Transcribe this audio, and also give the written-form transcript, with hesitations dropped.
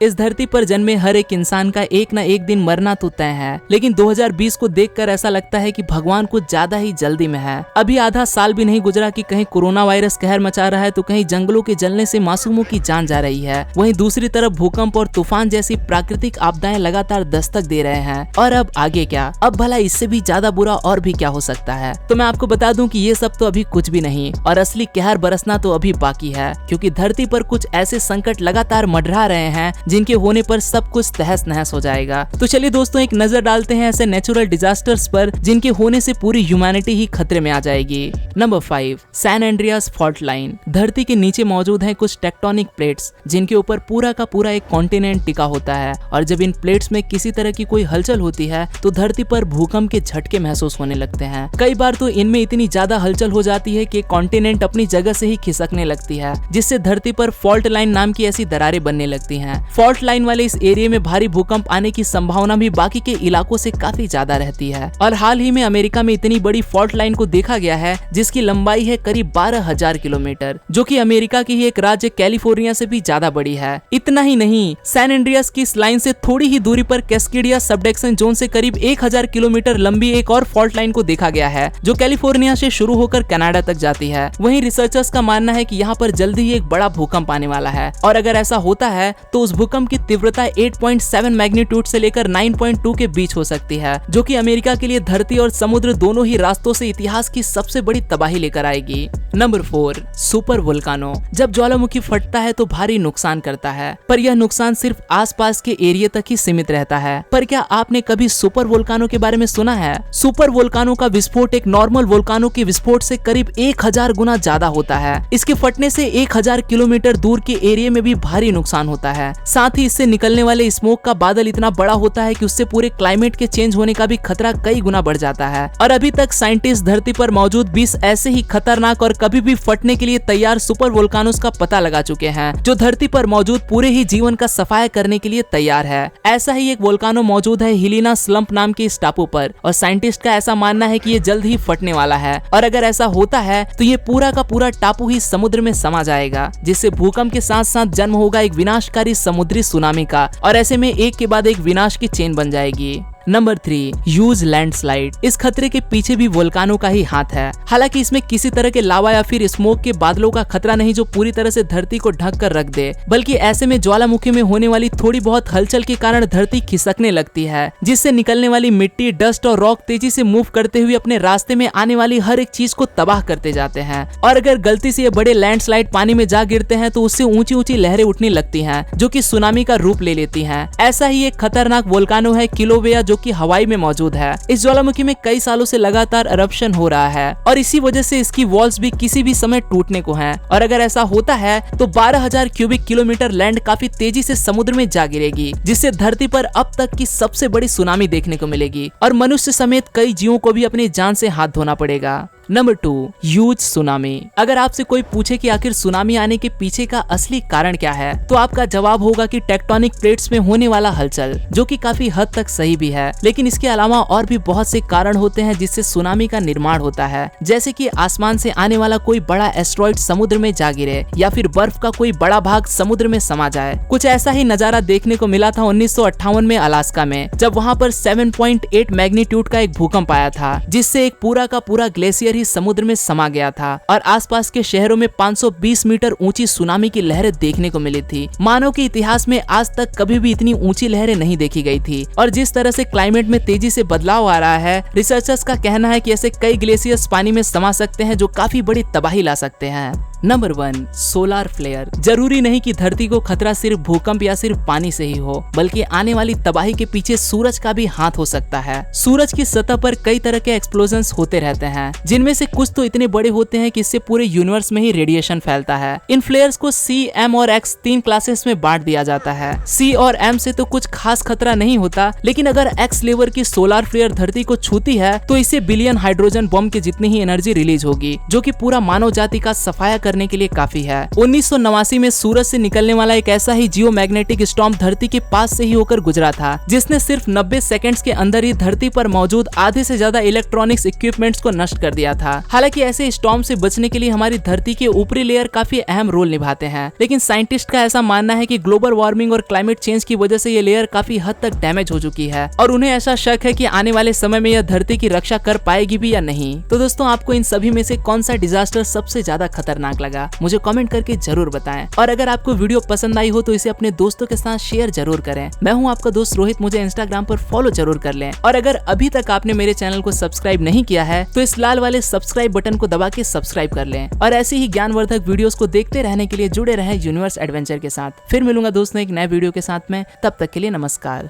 इस धरती पर जन्मे हर एक इंसान का एक ना एक दिन मरना तो तय है, लेकिन 2020 को देखकर ऐसा लगता है कि भगवान कुछ ज्यादा ही जल्दी में है। अभी आधा साल भी नहीं गुजरा कि कहीं कोरोना वायरस कहर मचा रहा है तो कहीं जंगलों के जलने से मासूमों की जान जा रही है। वहीं दूसरी तरफ भूकंप और तूफान जैसी प्राकृतिक आपदाएं लगातार दस्तक दे रहे हैं। और अब आगे क्या? अब भला इससे भी ज्यादा बुरा और भी क्या हो सकता है? तो मैं आपको बता दूं कि ये सब तो अभी कुछ भी नहीं और असली कहर बरसना तो अभी बाकी है, क्योंकि धरती पर कुछ ऐसे संकट लगातार मंडरा रहे हैं जिनके होने पर सब कुछ तहस नहस हो जाएगा। तो चलिए दोस्तों, एक नजर डालते हैं ऐसे नेचुरल डिजास्टर्स पर जिनके होने से पूरी ह्यूमैनिटी ही खतरे में आ जाएगी। Number 5, San Andreas fault line. धरती के नीचे मौजूद हैं कुछ टेक्टोनिक प्लेट्स जिनके ऊपर पूरा का पूरा एक कॉन्टिनेंट टिका होता है, और जब इन प्लेट्स में किसी तरह की कोई हलचल होती है तो धरती पर भूकंप के झटके महसूस होने लगते हैं। कई बार तो इनमें इतनी ज्यादा हलचल हो जाती है कि कॉन्टिनेंट अपनी जगह से ही खिसकने लगती है, जिससे धरती पर फॉल्ट लाइन नाम की ऐसी दरारें बनने लगती हैं। फॉल्ट लाइन वाले इस एरिया में भारी भूकंप आने की संभावना भी बाकी के इलाकों से काफी ज्यादा रहती है। और हाल ही में अमेरिका में इतनी बड़ी फॉल्ट लाइन को देखा गया है जिसकी लंबाई है करीब 12,000 किलोमीटर, जो कि अमेरिका की ही एक राज्य कैलिफोर्निया से भी ज्यादा बड़ी है। इतना ही नहीं, सैन एंड्रियास की इस लाइन से थोड़ी ही दूरी पर कैस्केडिया सबडक्शन जोन से करीब 1000 किलोमीटर लंबी एक और फॉल्ट लाइन को देखा गया है, जो कैलिफोर्निया से शुरू होकर कनाडा तक जाती है। वहीं रिसर्चर्स का मानना है कि यहाँ पर जल्दी ही एक बड़ा भूकंप आने वाला है, और अगर ऐसा होता है तो उस भूकंप की तीव्रता 8.7 मैग्नीट्यूड से लेकर 9.2 के बीच हो सकती है, जो कि अमेरिका के लिए धरती और समुद्र दोनों ही रास्तों से इतिहास की सबसे बड़ी तबाही लेकर आएगी। Number 4, super volcano. जब ज्वालामुखी फटता है तो भारी नुकसान करता है, पर यह नुकसान सिर्फ आसपास के एरिया तक ही सीमित रहता है। पर क्या आपने कभी सुपर वोल्कानो के बारे में सुना है? सुपर वोल्कानो का विस्फोट एक नॉर्मल वोल्कानो के विस्फोट से करीब 1000 गुना ज्यादा होता है। इसके फटने से 1000 किलोमीटर दूर के एरिया में भी भारी नुकसान होता है। साथ ही इससे निकलने वाले स्मोक का बादल इतना बड़ा होता है कि उससे पूरे क्लाइमेट के चेंज होने का भी खतरा कई गुना बढ़ जाता है। और अभी तक साइंटिस्ट धरती पर मौजूद 20 ऐसे ही खतरनाक और कभी भी फटने के लिए तैयार सुपर वोल्कानोस का पता लगा चुके हैं, जो धरती पर मौजूद पूरे ही जीवन का सफाया करने के लिए तैयार है। ऐसा ही एक वोल्कानो मौजूद है हिलिना स्लम्प नाम के इस टापू पर, और साइंटिस्ट का ऐसा मानना है कि ये जल्द ही फटने वाला है। और अगर ऐसा होता है तो ये पूरा का पूरा टापू ही समुद्र में समा जाएगा, जिससे भूकंप के साथ साथ जन्म होगा एक विनाशकारी समुद्री सुनामी का, और ऐसे में एक के बाद एक विनाश की चेन बन जाएगी। Number 3, huge landslide. इस खतरे के पीछे भी वोल्कानो का ही हाथ है। हालांकि इसमें किसी तरह के लावा या फिर स्मोक के बादलों का खतरा नहीं जो पूरी तरह से धरती को ढक कर रख दे, बल्कि ऐसे में ज्वालामुखी में होने वाली थोड़ी बहुत हलचल के कारण धरती खिसकने लगती है, जिससे निकलने वाली मिट्टी, डस्ट और रॉक तेजी से मूव करते हुए अपने रास्ते में आने वाली हर एक चीज को तबाह करते जाते हैं। और अगर गलती से ये बड़े लैंडस्लाइड पानी में जा गिरते हैं तो उससे ऊंची ऊंची लहरें उठने लगती हैं, जो कि सुनामी का रूप ले लेती हैं। ऐसा ही एक खतरनाक वोल्कानो है किलोवेआ, जो कि हवाई में मौजूद है। इस ज्वालामुखी में कई सालों से लगातार eruption हो रहा है, और इसी वजह से इसकी वॉल्स भी किसी भी समय टूटने को हैं। और अगर ऐसा होता है तो 12,000 क्यूबिक किलोमीटर लैंड काफी तेजी से समुद्र में जा गिरेगी, जिससे धरती पर अब तक की सबसे बड़ी सुनामी देखने को मिलेगी, और मनुष्य समेत कई जीवों को भी अपनी जान से हाथ धोना पड़ेगा। Number 2, huge tsunami. अगर आपसे कोई पूछे कि आखिर सुनामी आने के पीछे का असली कारण क्या है, तो आपका जवाब होगा कि टेक्टोनिक प्लेट्स में होने वाला हलचल, जो कि काफी हद तक सही भी है। लेकिन इसके अलावा और भी बहुत से कारण होते हैं जिससे सुनामी का निर्माण होता है, जैसे कि आसमान से आने वाला कोई बड़ा एस्ट्रॉइड समुद्र में जा गिरे, या फिर बर्फ का कोई बड़ा भाग समुद्र में समा जाए। कुछ ऐसा ही नजारा देखने को मिला था 1958 में अलास्का में, जब वहाँ पर 7.8 मैग्नीट्यूड का एक भूकंप आया था, जिससे एक पूरा का पूरा ग्लेशियर ही समुद्र में समा गया था, और आसपास के शहरों में 520 मीटर ऊंची सुनामी की लहरें देखने को मिली थी। मानव के इतिहास में आज तक कभी भी इतनी ऊंची लहरें नहीं देखी गई थी। और जिस तरह से क्लाइमेट में तेजी से बदलाव आ रहा है, रिसर्चर्स का कहना है कि ऐसे कई ग्लेशियर्स पानी में समा सकते हैं जो काफी बड़ी तबाही ला सकते हैं। Number 1, solar flare. जरूरी नहीं कि धरती को खतरा सिर्फ भूकंप या सिर्फ पानी से ही हो, बल्कि आने वाली तबाही के पीछे सूरज का भी हाथ हो सकता है। सूरज की सतह पर कई तरह के एक्सप्लोजन्स होते रहते हैं, जिनमें से कुछ तो इतने बड़े होते हैं कि इससे पूरे यूनिवर्स में ही रेडिएशन फैलता है। इन फ्लेयर्स को C, M और X 3 क्लासेस में बांट दिया जाता है। C और M से तो कुछ खास खतरा नहीं होता, लेकिन अगर X लेवल की सोलार फ्लेयर धरती को छूती है तो इससे बिलियन हाइड्रोजन बम के जितनी ही एनर्जी रिलीज होगी, जो कि पूरा मानव जाति का सफाया करने के लिए काफी है। 1989 में सूरज से निकलने वाला एक ऐसा ही जियोमैग्नेटिक स्टॉर्म धरती के पास से ही होकर गुजरा था, जिसने सिर्फ 90 सेकंड्स के अंदर ही धरती पर मौजूद आधे से ज्यादा इलेक्ट्रॉनिक्स इक्विपमेंट्स को नष्ट कर दिया था। हालांकि ऐसे स्टॉर्म से बचने के लिए हमारी धरती के ऊपरी लेयर काफी अहम रोल निभाते हैं, लेकिन साइंटिस्ट का ऐसा मानना है कि ग्लोबल वार्मिंग और क्लाइमेट चेंज की वजह से ये लेयर काफी हद तक डैमेज हो चुकी है और उन्हें ऐसा शक है कि आने वाले समय में यह धरती की रक्षा कर पाएगी भी या नहीं। तो दोस्तों, आपको इन सभी में से कौन सा डिजास्टर सबसे ज्यादा खतरनाक लगा, मुझे कमेंट करके जरूर बताएं। और अगर आपको वीडियो पसंद आई हो तो इसे अपने दोस्तों के साथ शेयर जरूर करें। मैं हूं आपका दोस्त रोहित, मुझे इंस्टाग्राम पर फॉलो जरूर कर लें। और अगर अभी तक आपने मेरे चैनल को सब्सक्राइब नहीं किया है तो इस लाल वाले सब्सक्राइब बटन को दबा के सब्सक्राइब कर लें और ऐसी ही ज्ञानवर्धक वीडियोस को देखते रहने के लिए जुड़े रहें यूनिवर्स एडवेंचर के साथ। फिर मिलूंगा दोस्तों एक नए वीडियो के साथ में, तब तक के लिए नमस्कार।